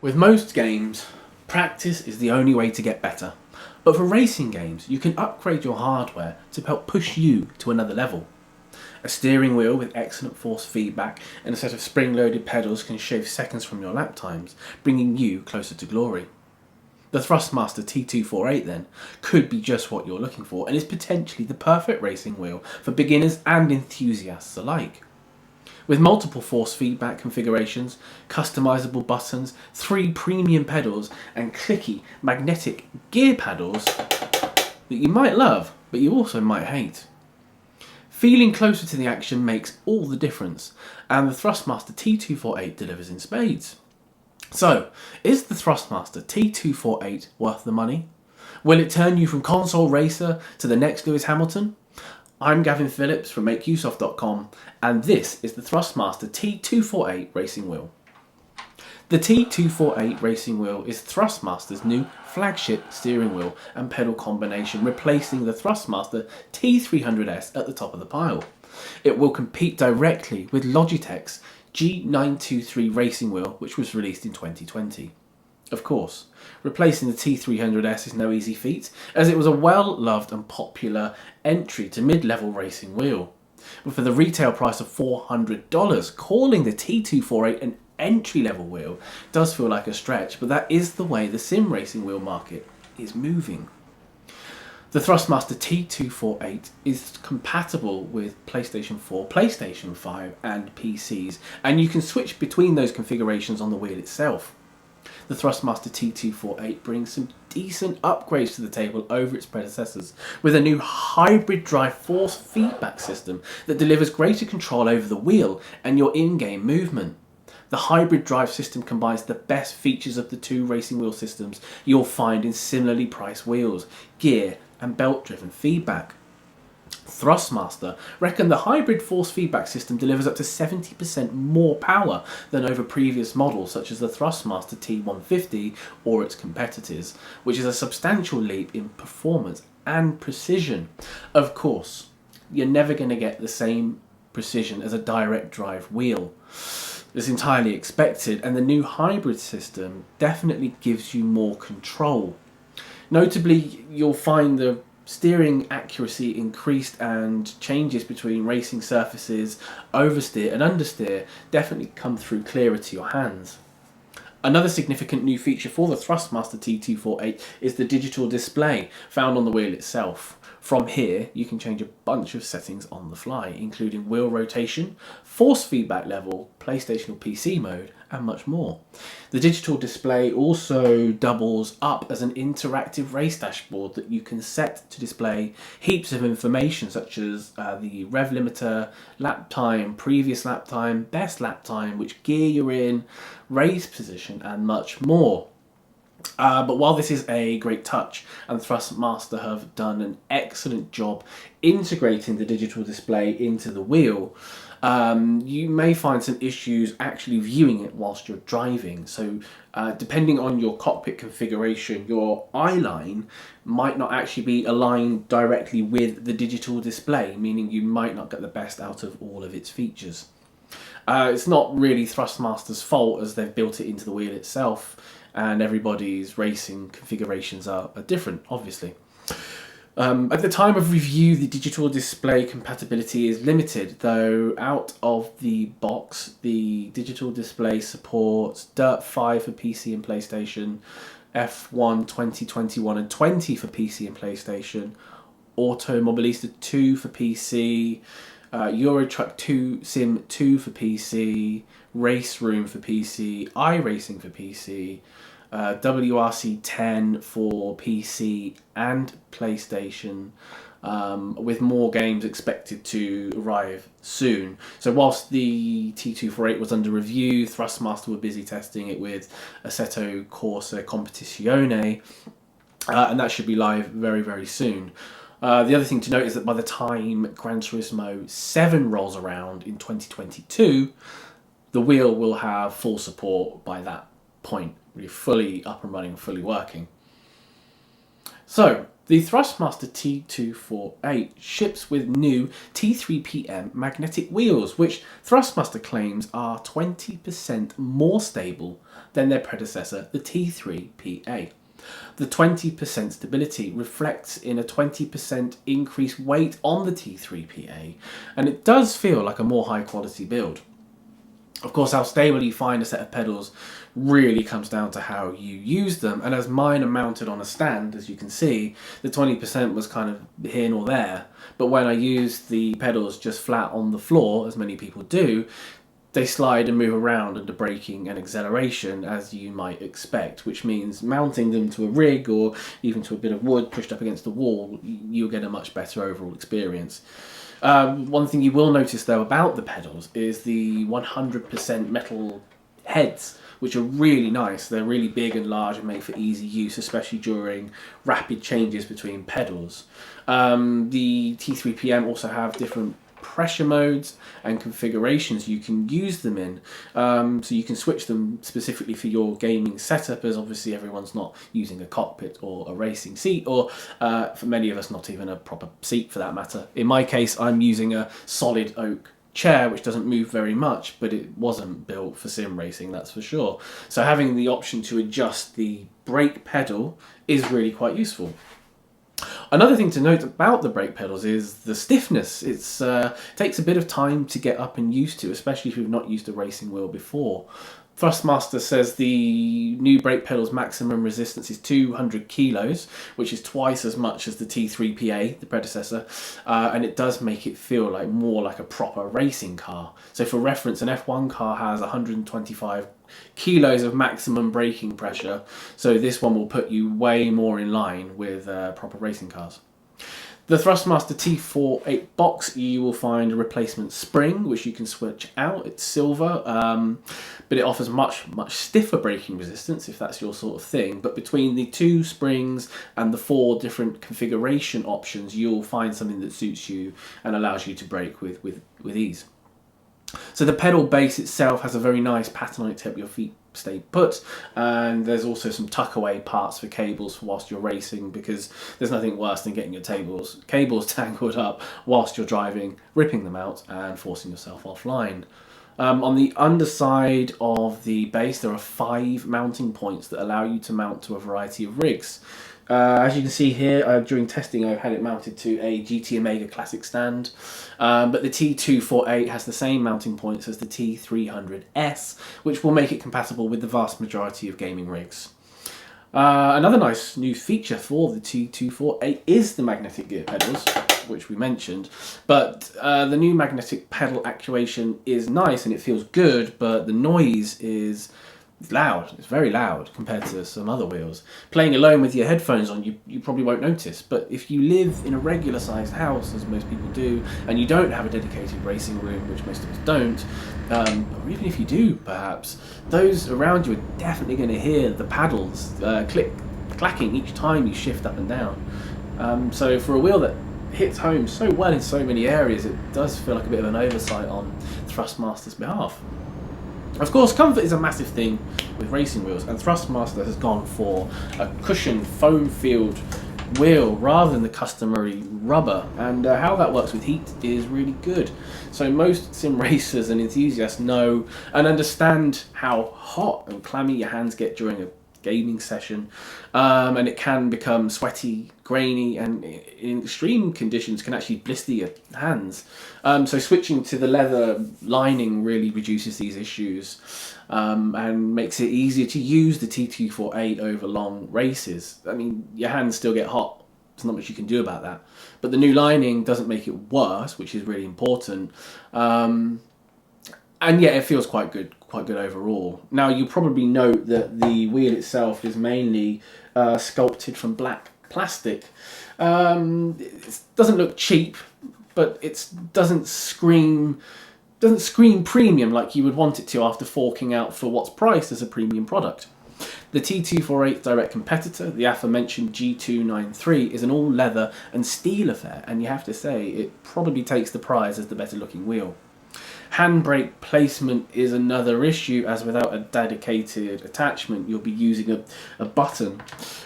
With most games, practice is the only way to get better. But for racing games, you can upgrade your hardware to help push you to another level. A steering wheel with excellent force feedback and a set of spring-loaded pedals can shave seconds from your lap times, bringing you closer to glory. The Thrustmaster T248 then could be just what you're looking for and is potentially the perfect racing wheel for beginners and enthusiasts alike. With multiple force feedback configurations, customizable buttons, 3 premium pedals and clicky magnetic gear paddles that you might love but you also might hate. Feeling closer to the action makes all the difference, and the Thrustmaster T248 delivers in spades. So, is the Thrustmaster T248 worth the money? Will it turn you from console racer to the next Lewis Hamilton? I'm Gavin Phillips from MakeUseOf.com, and this is the Thrustmaster T248 racing wheel. The T248 racing wheel is Thrustmaster's new flagship steering wheel and pedal combination, replacing the Thrustmaster T300S at the top of the pile. It will compete directly with Logitech's G923 racing wheel, which was released in 2020. Of course, replacing the T300S is no easy feat, as it was a well-loved and popular entry to mid-level racing wheel. But for the retail price of $400, calling the T248 an entry-level wheel does feel like a stretch, but that is the way the sim racing wheel market is moving. The Thrustmaster T248 is compatible with PlayStation 4, PlayStation 5 and PCs, and you can switch between those configurations on the wheel itself. The Thrustmaster T248 brings some decent upgrades to the table over its predecessors, with a new hybrid drive force feedback system that delivers greater control over the wheel and your in-game movement. The hybrid drive system combines the best features of the two racing wheel systems you'll find in similarly priced wheels, gear and belt-driven feedback. Thrustmaster reckon the hybrid force feedback system delivers up to 70% more power than over previous models such as the Thrustmaster T150 or its competitors, which is a substantial leap in performance and precision. Of course, you're never going to get the same precision as a direct drive wheel. It's entirely expected, and the new hybrid system definitely gives you more control. Notably, you'll find the steering accuracy increased, and changes between racing surfaces, oversteer and understeer definitely come through clearer to your hands. Another significant new feature for the Thrustmaster T248 is the digital display found on the wheel itself. From here, you can change a bunch of settings on the fly, including wheel rotation, force feedback level, PlayStation or PC mode, and much more. The digital display also doubles up as an interactive race dashboard that you can set to display heaps of information such as the rev limiter, lap time, previous lap time, best lap time, which gear you're in, race position, and much more. But while this is a great touch, and Thrustmaster have done an excellent job integrating the digital display into the wheel, you may find some issues actually viewing it whilst you're driving. So depending on your cockpit configuration, your eye line might not actually be aligned directly with the digital display, meaning you might not get the best out of all of its features. It's not really Thrustmaster's fault, as they've built it into the wheel itself, and everybody's racing configurations are different, obviously. At the time of review, the digital display compatibility is limited, though out of the box, the digital display supports Dirt 5 for PC and PlayStation, F1 2021 and 20 for PC and PlayStation, Automobilista 2 for PC, Euro Truck 2 Sim 2 for PC, Race Room for PC, iRacing for PC, WRC 10 for PC and PlayStation, with more games expected to arrive soon. So whilst the T248 was under review, Thrustmaster were busy testing it with Assetto Corsa Competizione, and that should be live very, very soon. The other thing to note is that by the time Gran Turismo 7 rolls around in 2022, the wheel will have full support by that point, really fully up and running, fully working. So, The Thrustmaster T248 ships with new T3PM magnetic wheels, which Thrustmaster claims are 20% more stable than their predecessor, the T3PA. The 20% stability reflects in a 20% increased weight on the T3PA, and it does feel like a more high quality build. Of course, how stable you find a set of pedals really comes down to how you use them, and as mine are mounted on a stand, as you can see, the 20% was kind of here nor there, but when I used the pedals just flat on the floor, as many people do, they slide and move around under braking and acceleration, as you might expect, which means mounting them to a rig or even to a bit of wood pushed up against the wall, you'll get a much better overall experience. One thing you will notice though about the pedals is the 100% metal heads, which are really nice. They're really big and large and made for easy use, especially during rapid changes between pedals. The T3PM also have different pressure modes and configurations you can use them in, so you can switch them specifically for your gaming setup, as obviously everyone's not using a cockpit or a racing seat, or for many of us not even a proper seat for that matter. In my case, I'm using a solid oak chair which doesn't move very much, but it wasn't built for sim racing, that's for sure. So having the option to adjust the brake pedal is really quite useful. Another thing to note about the brake pedals is the stiffness. It takes a bit of time to get up and used to, especially if you've not used a racing wheel before. Thrustmaster says the new brake pedal's maximum resistance is 200 kilos, which is twice as much as the T3PA, the predecessor, and it does make it feel like more like a proper racing car. So for reference, an F1 car has 125 kilos of maximum braking pressure, so this one will put you way more in line with proper racing cars. The Thrustmaster T248 box, you will find a replacement spring which you can switch out. It's silver, but it offers much stiffer braking resistance if that's your sort of thing. But between the 2 springs and the 4 different configuration options, you'll find something that suits you and allows you to brake with ease. So the pedal base itself has a very nice pattern on it to help your feet stay put, and there's also some tuck away parts for cables whilst you're racing, because there's nothing worse than getting your cables tangled up whilst you're driving, ripping them out and forcing yourself offline. On the underside of the base there are 5 mounting points that allow you to mount to a variety of rigs. As you can see here, during testing I've had it mounted to a GT Omega Classic stand, but the T248 has the same mounting points as the T300S, which will make it compatible with the vast majority of gaming rigs. Another nice new feature for the T248 is the magnetic gear pedals, which we mentioned, but the new magnetic pedal actuation is nice and it feels good, but the noise is loud. It's very loud compared to some other wheels. Playing alone with your headphones on, you probably won't notice, but if you live in a regular sized house, as most people do, and you don't have a dedicated racing room, which most of us don't, or even if you do perhaps, those around you are definitely going to hear the paddles clacking each time you shift up and down. So for a wheel that hits home so well in so many areas, it does feel like a bit of an oversight on Thrustmaster's behalf. Of course, comfort is a massive thing with racing wheels, and Thrustmaster has gone for a cushioned foam-filled wheel rather than the customary rubber, and how that works with heat is really good. So most sim racers and enthusiasts know and understand how hot and clammy your hands get during a gaming session, and it can become sweaty, grainy, and in extreme conditions can actually blister your hands. So switching to the leather lining really reduces these issues, and makes it easier to use the T248 over long races. I mean, your hands still get hot, there's not much you can do about that, but the new lining doesn't make it worse, which is really important. And yeah, it feels quite good overall. Now, you'll probably note that the wheel itself is mainly sculpted from black plastic. It doesn't look cheap, but it doesn't scream premium like you would want it to after forking out for what's priced as a premium product. The T248 direct competitor, the aforementioned G293, is an all leather and steel affair, and you have to say it probably takes the prize as the better looking wheel. Handbrake placement is another issue, as without a dedicated attachment you'll be using a button.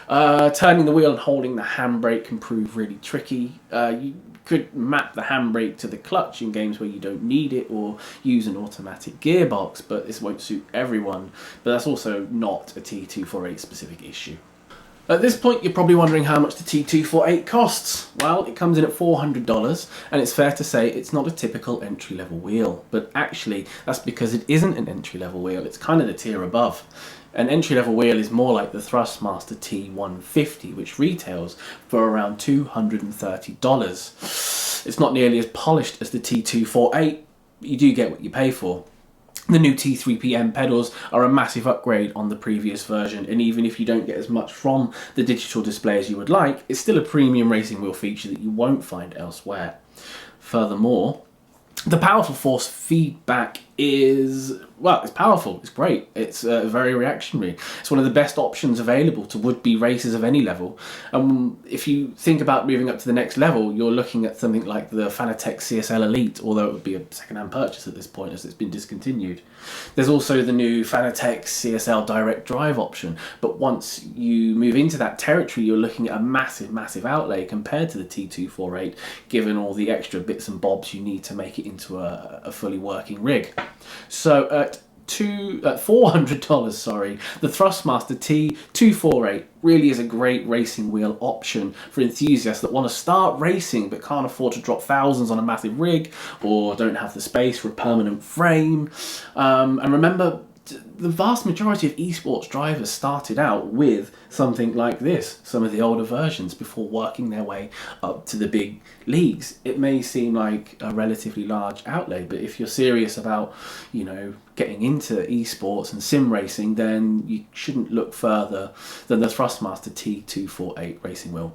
Turning the wheel and holding the handbrake can prove really tricky. You could map the handbrake to the clutch in games where you don't need it, or use an automatic gearbox, but this won't suit everyone. But that's also not a T248 specific issue. At this point, you're probably wondering how much the T248 costs. Well, it comes in at $400, and it's fair to say it's not a typical entry-level wheel. But actually, that's because it isn't an entry-level wheel, it's kind of the tier above. An entry-level wheel is more like the Thrustmaster T150, which retails for around $230. It's not nearly as polished as the T248, but you do get what you pay for. The new T3PM pedals are a massive upgrade on the previous version, and even if you don't get as much from the digital display as you would like, it's still a premium racing wheel feature that you won't find elsewhere. Furthermore, the powerful force feedback is, well, it's powerful, it's great, it's very reactionary. It's one of the best options available to would-be racers of any level. If you think about moving up to the next level, you're looking at something like the Fanatec CSL Elite, although it would be a second-hand purchase at this point as it's been discontinued. There's also the new Fanatec CSL Direct Drive option, but once you move into that territory, you're looking at a massive outlay compared to the T248, given all the extra bits and bobs you need to make it into a fully working rig. So at $400, the Thrustmaster T248 really is a great racing wheel option for enthusiasts that want to start racing but can't afford to drop thousands on a massive rig, or don't have the space for a permanent frame. And remember, the vast majority of esports drivers started out with something like this, some of the older versions, before working their way up to the big leagues. It may seem like a relatively large outlay, but if you're serious about, you know, getting into esports and sim racing, then you shouldn't look further than the Thrustmaster T248 racing wheel.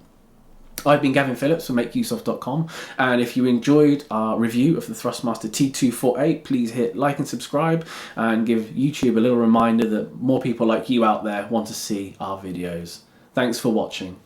I've been Gavin Phillips from MakeUseOf.com, and if you enjoyed our review of the Thrustmaster T248, please hit like and subscribe, and give YouTube a little reminder that more people like you out there want to see our videos. Thanks for watching.